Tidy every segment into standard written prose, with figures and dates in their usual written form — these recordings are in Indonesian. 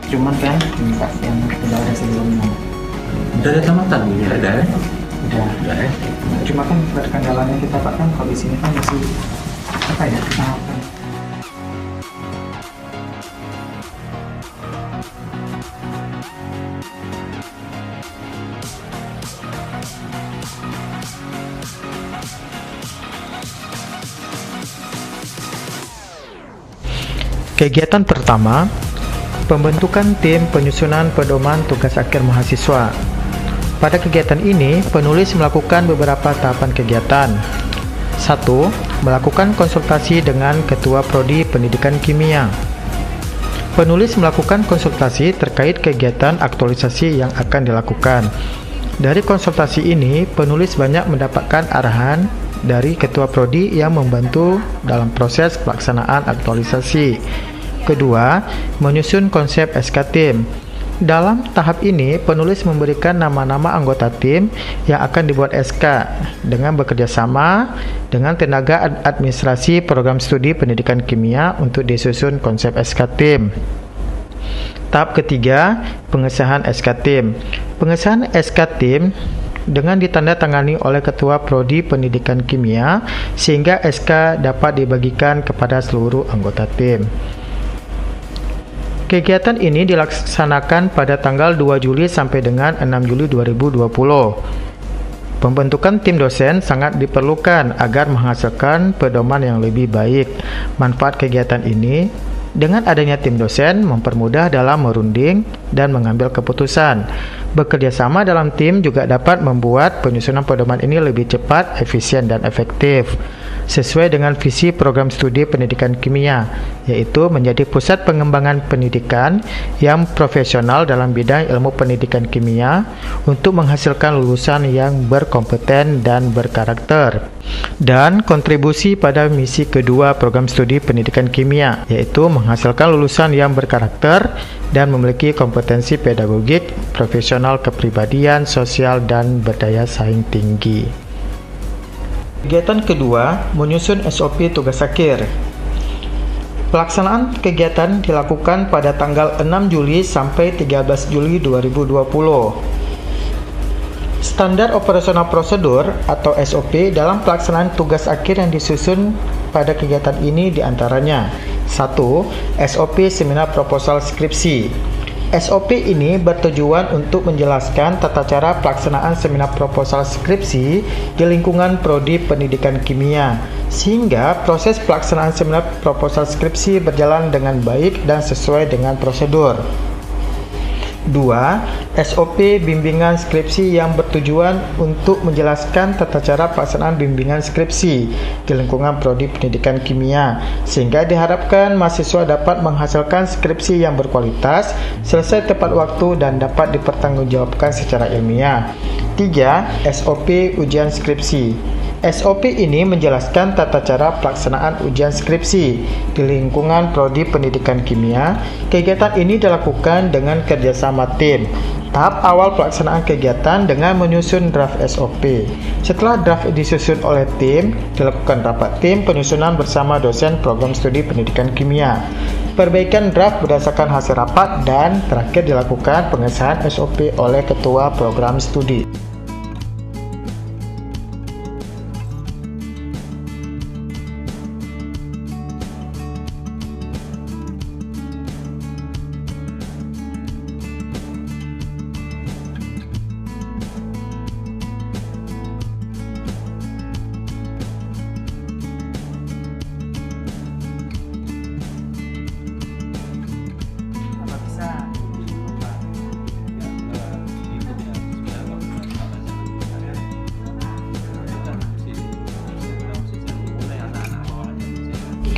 cuman kan minta yang udah ada sebelumnya. Udah ada tamatan ini ada ya? Udah ya? Cuma kan kendalanya kita Pak kan kalau di sini kan masih apa ya, tahapan. Kegiatan pertama, pembentukan tim penyusunan pedoman tugas akhir mahasiswa. Pada kegiatan ini, penulis melakukan beberapa tahapan kegiatan. 1. Melakukan konsultasi dengan Ketua Prodi Pendidikan Kimia. Penulis melakukan konsultasi terkait kegiatan aktualisasi yang akan dilakukan. Dari konsultasi ini, penulis banyak mendapatkan arahan dari Ketua Prodi yang membantu dalam proses pelaksanaan aktualisasi. Kedua, menyusun konsep SK tim. Dalam tahap ini, penulis memberikan nama-nama anggota tim yang akan dibuat SK dengan bekerja sama dengan tenaga administrasi program studi pendidikan kimia untuk disusun konsep SK tim. Tahap ketiga, pengesahan SK tim. Pengesahan SK tim dengan ditandatangani oleh Ketua Prodi Pendidikan Kimia sehingga SK dapat dibagikan kepada seluruh anggota tim. Kegiatan ini dilaksanakan pada tanggal 2 Juli sampai dengan 6 Juli 2020. Pembentukan tim dosen sangat diperlukan agar menghasilkan pedoman yang lebih baik. Manfaat kegiatan ini dengan adanya tim dosen mempermudah dalam merunding dan mengambil keputusan. Bekerja sama dalam tim juga dapat membuat penyusunan pedoman ini lebih cepat, efisien, dan efektif. Sesuai dengan visi program studi pendidikan kimia, yaitu menjadi pusat pengembangan pendidikan yang profesional dalam bidang ilmu pendidikan kimia untuk menghasilkan lulusan yang berkompeten dan berkarakter. Dan kontribusi pada misi kedua program studi pendidikan kimia, yaitu menghasilkan lulusan yang berkarakter dan memiliki kompetensi pedagogik, profesional, kepribadian, sosial, dan berdaya saing tinggi. Kegiatan kedua, menyusun SOP tugas akhir. Pelaksanaan kegiatan dilakukan pada tanggal 6 Juli sampai 13 Juli 2020. Standar operasional prosedur atau SOP dalam pelaksanaan tugas akhir yang disusun pada kegiatan ini diantaranya 1. SOP seminar proposal skripsi. SOP ini bertujuan untuk menjelaskan tata cara pelaksanaan seminar proposal skripsi di lingkungan Prodi Pendidikan Kimia, sehingga proses pelaksanaan seminar proposal skripsi berjalan dengan baik dan sesuai dengan prosedur. 2. SOP bimbingan skripsi yang bertujuan untuk menjelaskan tata cara pelaksanaan bimbingan skripsi di lingkungan Prodi Pendidikan Kimia, sehingga diharapkan mahasiswa dapat menghasilkan skripsi yang berkualitas, selesai tepat waktu, dan dapat dipertanggungjawabkan secara ilmiah. 3. SOP ujian skripsi. SOP ini menjelaskan tata cara pelaksanaan ujian skripsi di lingkungan Prodi Pendidikan Kimia. Kegiatan ini dilakukan dengan kerjasama tim. Tahap awal pelaksanaan kegiatan dengan menyusun draft SOP. Setelah draft disusun oleh tim, dilakukan rapat tim penyusunan bersama dosen program studi pendidikan kimia. Perbaikan draft berdasarkan hasil rapat dan terakhir dilakukan pengesahan SOP oleh ketua program studi.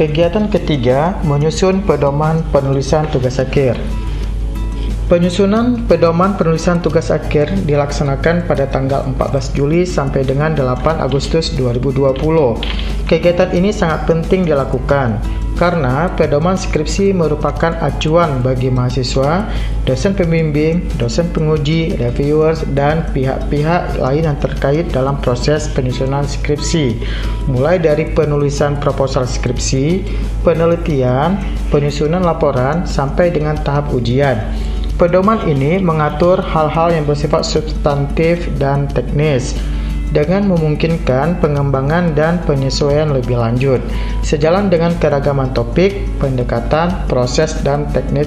Kegiatan ketiga, menyusun pedoman penulisan tugas akhir. Penyusunan pedoman penulisan tugas akhir dilaksanakan pada tanggal 14 Juli sampai dengan 8 Agustus 2020. Kegiatan ini sangat penting dilakukan karena pedoman skripsi merupakan acuan bagi mahasiswa, dosen pembimbing, dosen penguji, reviewers, dan pihak-pihak lain yang terkait dalam proses penyusunan skripsi, mulai dari penulisan proposal skripsi, penelitian, penyusunan laporan, sampai dengan tahap ujian. Pedoman ini mengatur hal-hal yang bersifat substantif dan teknis, dengan memungkinkan pengembangan dan penyesuaian lebih lanjut, sejalan dengan keragaman topik, pendekatan, proses, dan teknik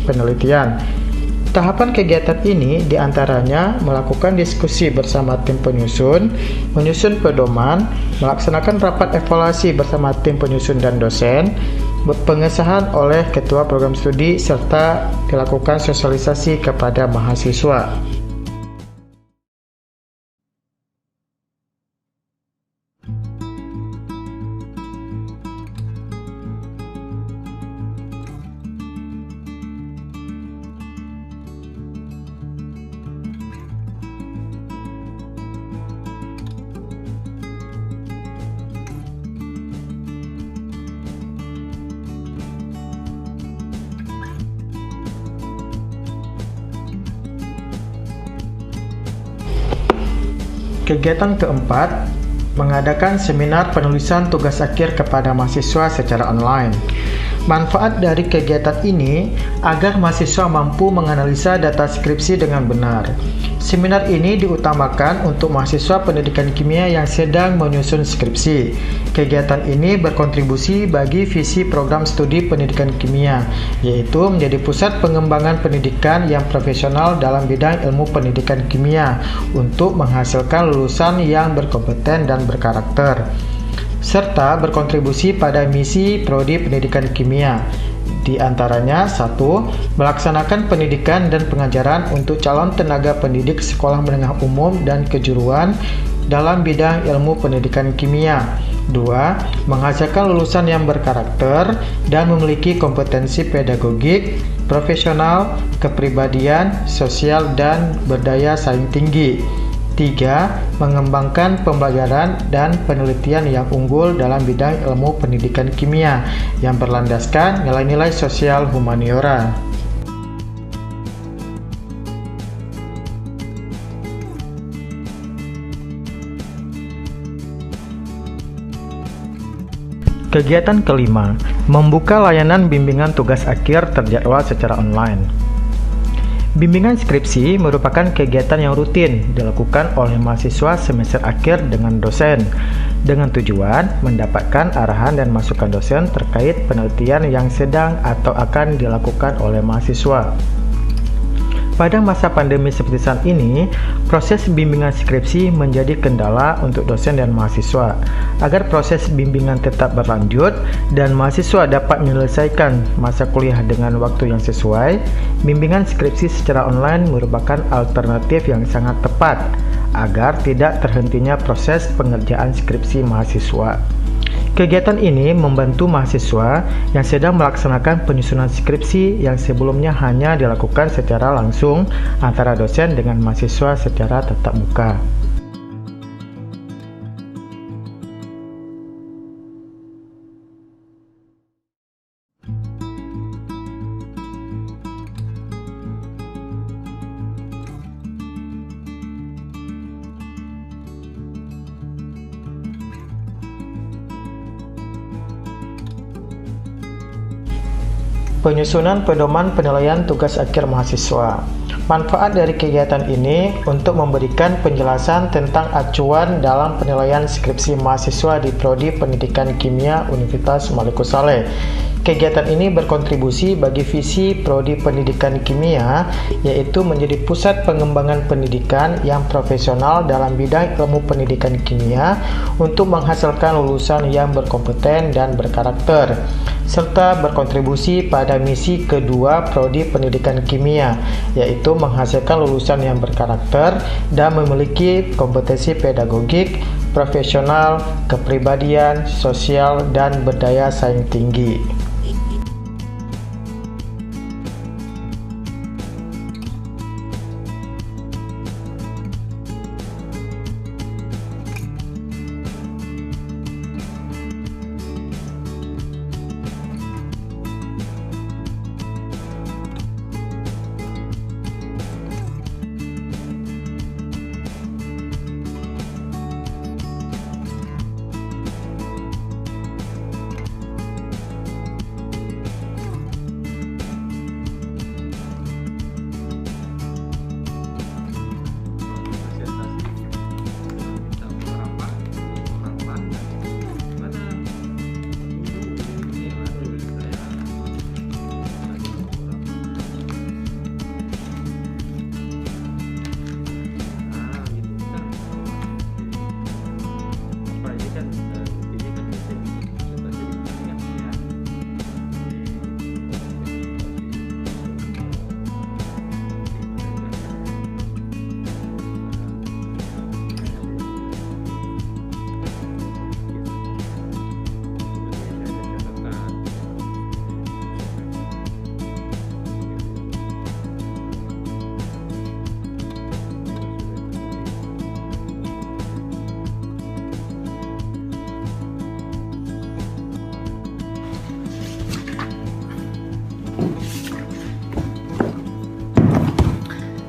penelitian. Tahapan kegiatan ini diantaranya melakukan diskusi bersama tim penyusun, menyusun pedoman, melaksanakan rapat evaluasi bersama tim penyusun dan dosen, pengesahan oleh ketua program studi, serta dilakukan sosialisasi kepada mahasiswa. Kegiatan keempat, mengadakan seminar penulisan tugas akhir kepada mahasiswa secara online. Manfaat dari kegiatan ini agar mahasiswa mampu menganalisa data skripsi dengan benar. Seminar ini diutamakan untuk mahasiswa pendidikan kimia yang sedang menyusun skripsi. Kegiatan ini berkontribusi bagi visi program studi pendidikan kimia, yaitu menjadi pusat pengembangan pendidikan yang profesional dalam bidang ilmu pendidikan kimia untuk menghasilkan lulusan yang berkompeten dan berkarakter, serta berkontribusi pada misi prodi pendidikan kimia. Di antaranya, 1. Melaksanakan pendidikan dan pengajaran untuk calon tenaga pendidik sekolah menengah umum dan kejuruan dalam bidang ilmu pendidikan kimia. 2. Menghasilkan lulusan yang berkarakter dan memiliki kompetensi pedagogik, profesional, kepribadian, sosial, dan berdaya saing tinggi. 3. Mengembangkan pembelajaran dan penelitian yang unggul dalam bidang ilmu pendidikan kimia yang berlandaskan nilai-nilai sosial humaniora. Kegiatan kelima, membuka layanan bimbingan tugas akhir terjadwal secara online. Bimbingan skripsi merupakan kegiatan yang rutin dilakukan oleh mahasiswa semester akhir dengan dosen, dengan tujuan mendapatkan arahan dan masukan dosen terkait penelitian yang sedang atau akan dilakukan oleh mahasiswa. Pada masa pandemi seperti saat ini, proses bimbingan skripsi menjadi kendala untuk dosen dan mahasiswa. Agar proses bimbingan tetap berlanjut dan mahasiswa dapat menyelesaikan masa kuliah dengan waktu yang sesuai, bimbingan skripsi secara online merupakan alternatif yang sangat tepat agar tidak terhentinya proses pengerjaan skripsi mahasiswa. Kegiatan ini membantu mahasiswa yang sedang melaksanakan penyusunan skripsi yang sebelumnya hanya dilakukan secara langsung antara dosen dengan mahasiswa secara tatap muka. Penyusunan pedoman penilaian tugas akhir mahasiswa. Manfaat dari kegiatan ini untuk memberikan penjelasan tentang acuan dalam penilaian skripsi mahasiswa di Prodi Pendidikan Kimia Universitas Maluku Saleh. Kegiatan ini berkontribusi bagi visi Prodi Pendidikan Kimia, yaitu menjadi pusat pengembangan pendidikan yang profesional dalam bidang ilmu pendidikan kimia untuk menghasilkan lulusan yang berkompeten dan berkarakter, serta berkontribusi pada misi kedua Prodi Pendidikan Kimia, yaitu menghasilkan lulusan yang berkarakter dan memiliki kompetensi pedagogik, profesional, kepribadian, sosial, dan berdaya saing tinggi.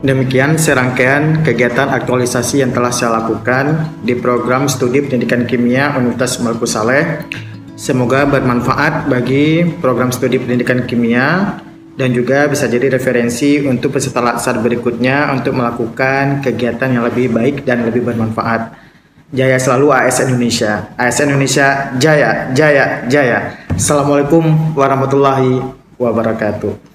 Demikian serangkaian kegiatan aktualisasi yang telah saya lakukan di program studi pendidikan kimia Universitas Maluku Saleh. Semoga bermanfaat bagi program studi pendidikan kimia dan juga bisa jadi referensi untuk peserta laksar berikutnya untuk melakukan kegiatan yang lebih baik dan lebih bermanfaat. Jaya selalu ASN Indonesia. ASN Indonesia jaya, jaya, jaya. Assalamualaikum warahmatullahi wabarakatuh.